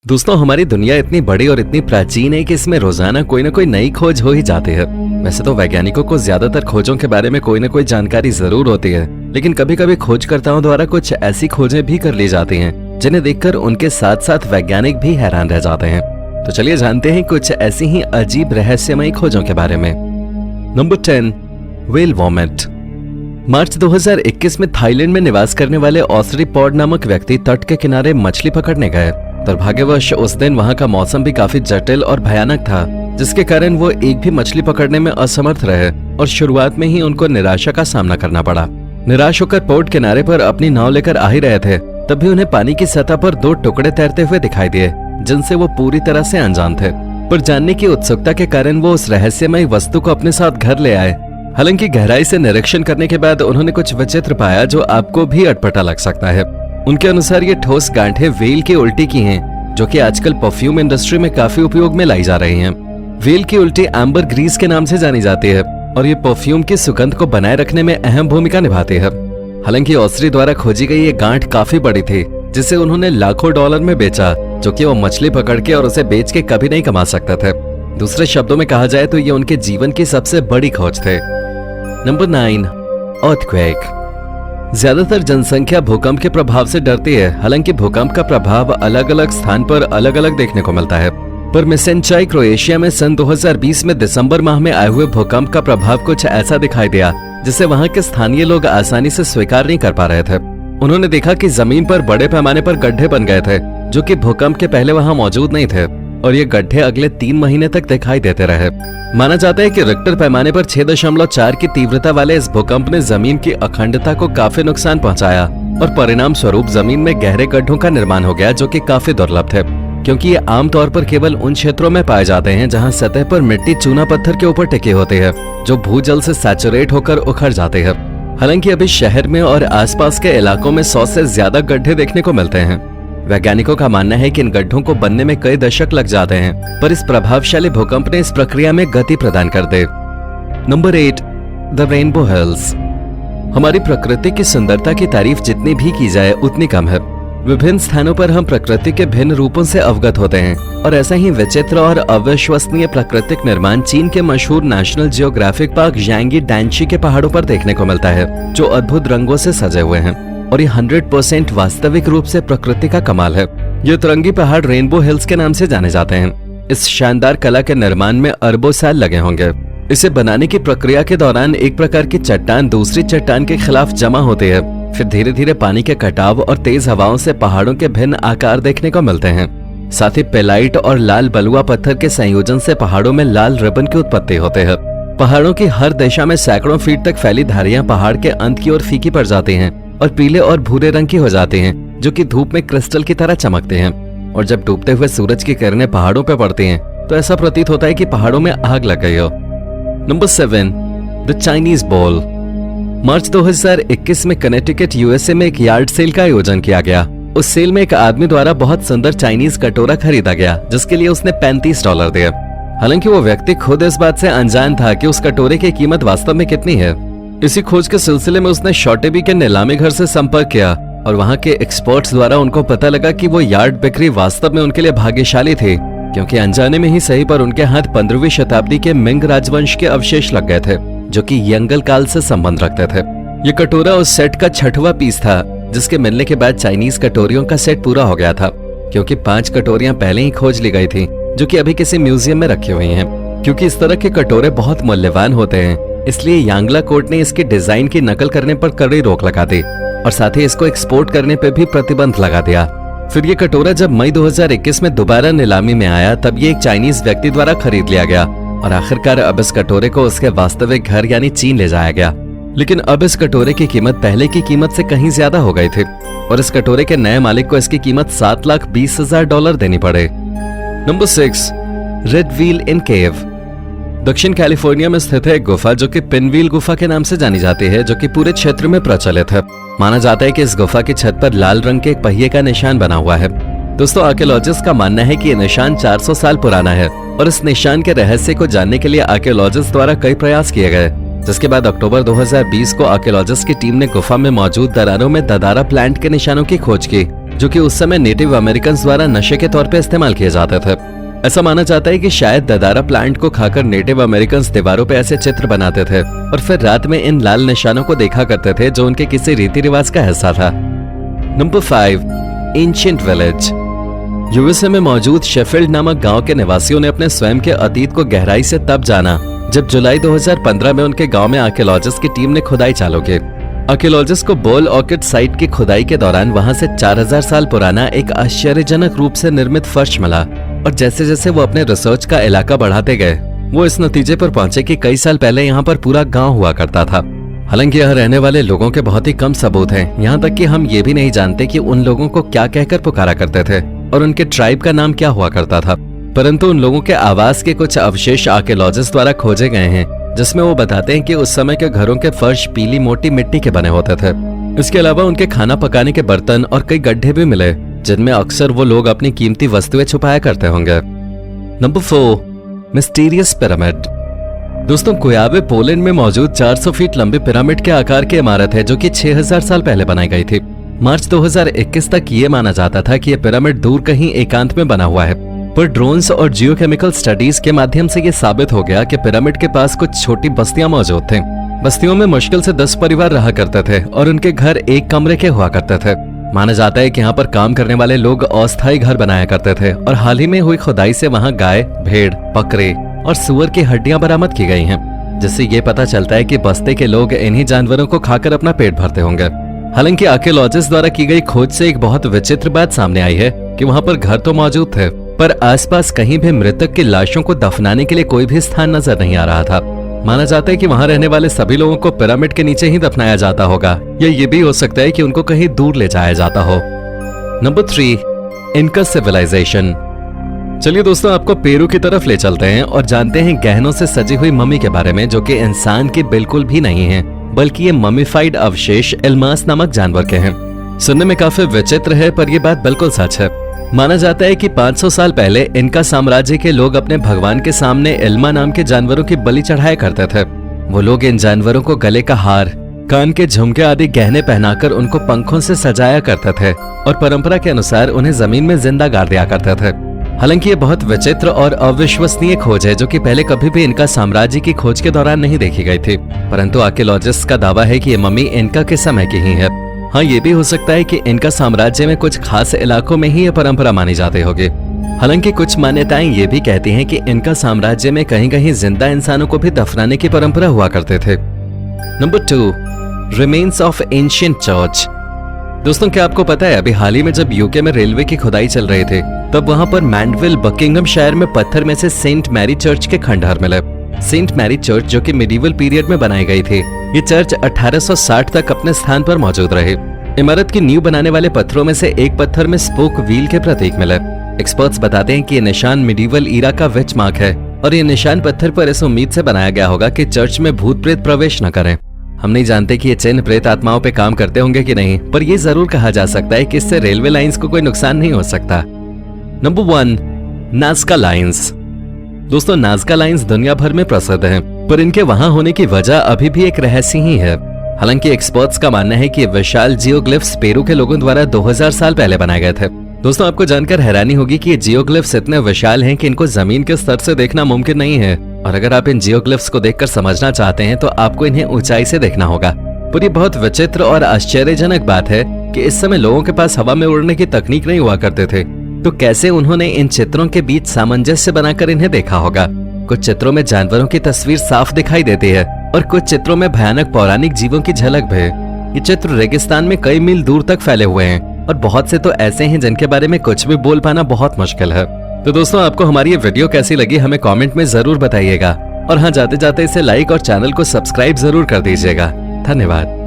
दोस्तों, हमारी दुनिया इतनी बड़ी और इतनी प्राचीन है कि इसमें रोजाना कोई ना कोई नई खोज हो ही जाती है। वैसे तो वैज्ञानिकों को ज्यादातर खोजों के बारे में कोई ना कोई जानकारी जरूर होती है, लेकिन कभी कभी खोजकर्ताओं द्वारा कुछ ऐसी खोजें भी कर ली जाती हैं जिन्हें देखकर उनके साथ साथ वैज्ञानिक भी हैरान रह जाते हैं। तो चलिए जानते हैं कुछ ऐसी ही अजीब रहस्यमयी खोजों के बारे में। Number 10, whale vomit. मार्च 2021 में थाईलैंड में निवास करने वाले ऑसरी पॉड नामक व्यक्ति तट के किनारे मछली पकड़ने गए। दुर्भाग्यवश उस दिन वहां का मौसम भी काफी जटिल और भयानक था, जिसके कारण वो एक भी मछली पकड़ने में असमर्थ रहे और शुरुआत में ही उनको निराशा का सामना करना पड़ा। निराश होकर पोर्ट किनारे पर अपनी नाव लेकर आ ही रहे थे, तभी उन्हें पानी की सतह पर दो टुकड़े तैरते हुए दिखाई दिए, जिनसे वो पूरी तरह से अनजान थे। पर जानने की उत्सुकता के कारण वो उस रहस्यमय वस्तु को अपने साथ घर ले आए। हालांकि गहराई से निरीक्षण करने के बाद उन्होंने कुछ विचित्र पाया जो आपको भी अटपटा लग सकता है। उनके अनुसार ये ठोस गांठें व्हेल की उल्टी की हैं, जो कि आजकल परफ्यूम इंडस्ट्री में काफी उपयोग में लाई जा रही हैं। व्हेल की उल्टी एम्बर ग्रीस के नाम से जानी जाती है और ये परफ्यूम की सुगंध को बनाए रखने में अहम भूमिका निभाती है। हालांकि ऑसरी द्वारा खोजी गई ये गांठ काफी बड़ी थी, जिसे उन्होंने लाखों डॉलर में बेचा, जो कि वो मछली पकड़ के और उसे बेच के कभी नहीं कमा सकते थे। दूसरे शब्दों में कहा जाए तो ये उनके जीवन की सबसे बड़ी खोज थे। Number 9, earthquake. ज्यादातर जनसंख्या भूकंप के प्रभाव से डरती है। हालांकि भूकंप का प्रभाव अलग अलग स्थान पर अलग अलग देखने को मिलता है, पर मिसेंचाई क्रोएशिया में सन 2020 में दिसंबर माह में आए हुए भूकंप का प्रभाव कुछ ऐसा दिखाई दिया जिसे वहां के स्थानीय लोग आसानी से स्वीकार नहीं कर पा रहे थे। उन्होंने देखा कि जमीन पर बड़े पैमाने पर गड्ढे बन गए थे, जो कि भूकंप के पहले वहां मौजूद नहीं थे, और ये गड्ढे अगले 3 महीने तक दिखाई देते रहे। माना जाता है कि रिक्टर पैमाने पर 6.4 की तीव्रता वाले इस भूकंप ने जमीन की अखंडता को काफी नुकसान पहुंचाया और परिणाम स्वरूप जमीन में गहरे गड्ढों का निर्माण हो गया, जो कि काफी दुर्लभ थे, क्योंकि ये आमतौर पर केवल उन क्षेत्रों में पाए जाते हैं जहां सतह पर मिट्टी चूना पत्थर के ऊपर टिकी होती है, जो भूजल से सैचुरेट होकर उखड़ जाते हैं। हालांकि अभी शहर में और आसपास के इलाकों में 100 से ज्यादा गड्ढे देखने को मिलते हैं। वैज्ञानिकों का मानना है कि इन गड्ढों को बनने में कई दशक लग जाते हैं, पर इस प्रभावशाली भूकंप ने इस प्रक्रिया में गति प्रदान कर दे। Number 8, the rainbow hills. हमारी प्रकृति की सुंदरता की तारीफ जितनी भी की जाए उतनी कम है। विभिन्न स्थानों पर हम प्रकृति के भिन्न रूपों से अवगत होते हैं, और ऐसा ही विचित्र और अविश्वसनीय प्राकृतिक निर्माण चीन के मशहूर नेशनल जियोग्राफिक पार्क यांगी डैंशी के पहाड़ों पर देखने को मिलता है, जो अद्भुत रंगों से सजे हुए हैं, और ये 100% वास्तविक रूप से प्रकृति का कमाल है। ये तिरंगी पहाड़ रेनबो हिल्स के नाम से जाने जाते हैं। इस शानदार कला के निर्माण में अरबों साल लगे होंगे। इसे बनाने की प्रक्रिया के दौरान एक प्रकार की चट्टान दूसरी चट्टान के खिलाफ जमा होती है, फिर धीरे धीरे पानी के कटाव और तेज हवाओं से पहाड़ों के भिन्न आकार देखने को मिलते हैं। साथ ही पेलाइट और लाल बलुआ पत्थर के संयोजन से पहाड़ों में लाल रिबन की उत्पत्ति होते हैं। पहाड़ों की हर दिशा में सैकड़ों फीट तक फैली धारियां पहाड़ के अंत की ओर फीकी पड़ जाती हैं और पीले और भूरे रंग की हो जाती हैं, जो कि धूप में क्रिस्टल की तरह चमकते हैं। और जब डूबते हुए सूरज की किरणें पहाड़ों पर पड़ती हैं, तो ऐसा प्रतीत होता है कि पहाड़ों में आग लग गई हो। Number 7, the Chinese ball. March 2021 में कनेटिकट यूएसए में एक यार्ड सेल का आयोजन किया गया। उस सेल में एक आदमी द्वारा बहुत सुंदर चाइनीज कटोरा खरीदा गया, जिसके लिए उसने $35 दिए। हालांकि वो व्यक्ति खुद इस बात से अनजान था कि उस कटोरे की कीमत वास्तव में कितनी है। इसी खोज के सिलसिले में उसने शॉटेबी के नीलामी घर से संपर्क किया, और वहां के एक्सपर्ट्स द्वारा उनको पता लगा कि वो यार्ड बिक्री वास्तव में उनके लिए भाग्यशाली थी, क्योंकि अनजाने में ही सही पर उनके हाथ 15वीं शताब्दी के मिंग राजवंश के अवशेष लग गए थे, जो कि यंगल काल से संबंध रखते थे। ये कटोरा उस सेट का 6वां पीस था, जिसके मिलने के बाद चाइनीज कटोरियों का सेट पूरा हो गया था, क्योंकि 5 कटोरियां पहले ही खोज ली गई थी, जो कि अभी किसी म्यूजियम में रखी हुई हैं। क्योंकि इस तरह के कटोरे बहुत मूल्यवान होते हैं, इसलिए यांगला कोर्ट ने इसके डिजाइन की नकल करने पर कड़ी रोक लगा दी, और साथ ही इसको एक्सपोर्ट करने पर भी प्रतिबंध लगा दिया। फिर ये कटोरा जब मई 2021 में दोबारा नीलामी में आया, तब ये एक चाइनीज व्यक्ति द्वारा खरीद लिया गया, और आखिरकार अब इस कटोरे को उसके वास्तविक घर यानी चीन ले जाया गया। लेकिन अब इस कटोरे की कीमत पहले की कीमत से कहीं ज्यादा हो गई थी, और इस कटोरे के नए मालिक को इसकी कीमत $7,20,000 देनी पड़े। नंबर 6, रेड व्हील इन केव। दक्षिण कैलिफोर्निया में स्थित है एक गुफा, जो कि पिनव्हील गुफा के नाम से जानी जाती है, जो कि पूरे क्षेत्र में प्रचलित है। माना जाता है कि इस गुफा की छत पर लाल रंग के एक पहिए का निशान बना हुआ है। दोस्तों, आर्कियोलॉजिस्ट का मानना है कि यह निशान 400 साल पुराना है, और इस निशान के रहस्य को जानने के लिए आर्कियोलॉजिस्ट द्वारा कई प्रयास किए गए, जिसके बाद अक्टूबर 2020 को आर्कियोलॉजिस्ट की टीम ने गुफा में मौजूद दरारों में ददारा प्लांट के निशानों की खोज की, जो कि उस समय नेटिव अमेरिकन द्वारा नशे के तौर पर इस्तेमाल किए जाते थे। ऐसा माना जाता है कि शायद ददारा प्लांट को खाकर नेटिव अमेरिकन दीवारों पे ऐसे चित्र बनाते थे और फिर रात में इन लाल निशानों को देखा करते थे जो उनके किसी रीति रिवाज का हिस्सा था। Number 5, ancient village. यूएसए में मौजूद शेफील्ड नामक गांव के निवासियों ने अपने स्वयं के अतीत को गहराई से तब जाना जब जुलाई 2015 में उनके गांव में आर्कियोलॉजिस्ट की टीम ने खुदाई चालू की। आर्कियोलॉजिस्ट को बोल ऑर्किड साइट की खुदाई के दौरान वहां से 4000 साल पुराना एक आश्चर्यजनक रूप से निर्मित फर्श मिला और जैसे जैसे वो अपने रिसर्च का इलाका बढ़ाते गए वो इस नतीजे पर पहुंचे कि कई साल पहले यहाँ पर पूरा गांव हुआ करता था। हालांकि यहाँ रहने वाले लोगों के बहुत ही कम सबूत हैं, यहाँ तक कि हम ये भी नहीं जानते कि उन लोगों को क्या कहकर पुकारा करते थे और उनके ट्राइब का नाम क्या हुआ करता था। परंतु उन लोगों के आवास के कुछ अवशेष आर्कियोलॉजिस्ट द्वारा खोजे गए हैं जिसमें वो बताते हैं कि उस समय के घरों के फर्श पीली मोटी मिट्टी के बने होते थे। इसके अलावा उनके खाना पकाने के बर्तन और कई गड्ढे भी मिले जिनमें अक्सर वो लोग अपनी कीमती वस्तुएं छुपाया करते होंगे। Number 4, mysterious pyramid. दोस्तों, कुयावे पोलैंड में मौजूद 400 फीट लंबे पिरामिड के आकार की इमारत है जो कि 6000 साल पहले बनाई गई थी। मार्च 2021 तक ये माना जाता था कि यह पिरामिड दूर कहीं एकांत में बना हुआ है, पर ड्रोन्स और जियोकेमिकल स्टडीज के माध्यम से ये साबित हो गया कि पिरामिड के पास कुछ छोटी बस्तियां मौजूद थीं। बस्तियों में मुश्किल से 10 परिवार रहा करते थे और उनके घर एक कमरे के हुआ करते थे। माना जाता है कि यहाँ पर काम करने वाले लोग अस्थायी घर बनाया करते थे और हाल ही में हुई खुदाई से वहाँ गाय, भेड़, बकरे और सुअर की हड्डियां बरामद की गई हैं, जिससे ये पता चलता है कि बस्ती के लोग इन्हीं जानवरों को खाकर अपना पेट भरते होंगे। हालांकि आर्कियोलॉजिस्ट द्वारा की गई खोज से एक बहुत विचित्र बात सामने आई है कि वहाँ पर घर तो मौजूद थे पर आसपास कहीं भी मृतक की लाशों को दफनाने के लिए कोई भी स्थान नजर नहीं आ रहा था। माना जाता है कि वहां रहने वाले सभी लोगों को पिरामिड के नीचे ही दफनाया जाता होगा या ये भी हो सकता है कि उनको कहीं दूर ले जाया जाता हो। नंबर 3, इनका सिविलाइजेशन। चलिए दोस्तों, आपको पेरू की तरफ ले चलते हैं और जानते हैं गहनों से सजी हुई मम्मी के बारे में जो कि इंसान की बिल्कुल भी नहीं है, बल्कि ये ममीफाइड अवशेष एल्मास नामक जानवर के हैं। सुनने में काफी विचित्र है पर यह बात बिल्कुल सच है। माना जाता है कि 500 साल पहले इनका साम्राज्य के लोग अपने भगवान के सामने एल्मा नाम के जानवरों की बलि चढ़ाया करते थे। वो लोग इन जानवरों को गले का हार, कान के झुमके आदि गहने पहनाकर उनको पंखों से सजाया करते थे और परंपरा के अनुसार उन्हें जमीन में जिंदा गाड़ दिया करते थे। हालांकि ये बहुत विचित्र और अविश्वसनीय खोज है जो कि पहले कभी भी इनका साम्राज्य की खोज के दौरान नहीं देखी गई थी, परंतु आर्कियोलॉजिस्ट का दावा है कि ये मम्मी इनका के समय की ही है। हाँ, ये भी हो सकता है कि इनका साम्राज्य में कुछ खास इलाकों में ही ये परंपरा मानी जाती होगी। हालांकि कुछ मान्यताएं ये भी कहती हैं कि इनका साम्राज्य में कहीं कहीं जिंदा इंसानों को भी दफनाने की परंपरा हुआ करते थे। Number 2, remains of ancient church. दोस्तों, क्या आपको पता है अभी हाल ही में जब यूके में रेलवे की खुदाई चल रही थी तब वहां पर मैंडविल बकिंगमशायर में पत्थर में से सेंट मैरी चर्च के खंडहर मिले। सेंट मैरी चर्च जो कि मिडीवल पीरियड में बनाई गई थी, ये चर्च 1860 तक अपने स्थान पर मौजूद रही। इमारत की नींव बनाने वाले पत्थरों में से एक पत्थर में स्पोक व्हील के प्रतीक मिले। एक्सपर्ट्स बताते हैं कि ये निशान मिडीवल ईरा का विच मार्क है और ये निशान पत्थर पर इस उम्मीद से बनाया गया होगा कि चर्च में भूत प्रेत प्रवेश न करें। हम नहीं जानते कि ये चिन्ह प्रेत आत्माओं पे काम करते होंगे कि नहीं, पर यह जरूर कहा जा सकता है कि इससे रेलवे लाइंस को कोई नुकसान नहीं हो सकता। Number 1, Nazca lines. दोस्तों, नाज़का लाइंस दुनिया भर में प्रसिद्ध हैं, पर इनके वहां होने की वजह अभी भी एक रहस्य ही है। हालांकि एक्सपर्ट्स का मानना है कि विशाल जियोग्लिफ्स पेरू के लोगों द्वारा 2000 साल पहले बनाए गए थे। दोस्तों, आपको जानकर हैरानी होगी कि ये जियोग्लिफ्स इतने विशाल हैं कि इनको जमीन के स्तर से देखना मुमकिन नहीं है, और अगर आप इन जियोग्लिफ्स को देखकर समझना चाहते हैं तो आपको इन्हें ऊंचाई से देखना होगा। पर ये बहुत विचित्र और आश्चर्यजनक बात है कि इस समय लोगों के पास हवा में उड़ने की तकनीक नहीं हुआ करते थे, तो कैसे उन्होंने इन चित्रों के बीच सामंजस्य बनाकर इन्हें देखा होगा। कुछ चित्रों में जानवरों की तस्वीर साफ दिखाई देती है और कुछ चित्रों में भयानक पौराणिक जीवों की झलक भी। ये चित्र रेगिस्तान में कई मील दूर तक फैले हुए हैं और बहुत से तो ऐसे हैं जिनके बारे में कुछ भी बोल पाना बहुत मुश्किल है। तो दोस्तों, आपको हमारी ये वीडियो कैसी लगी हमें कमेंट में जरूर बताइएगा, और हाँ, जाते जाते इसे लाइक और चैनल को सब्सक्राइब जरूर कर दीजिएगा। धन्यवाद।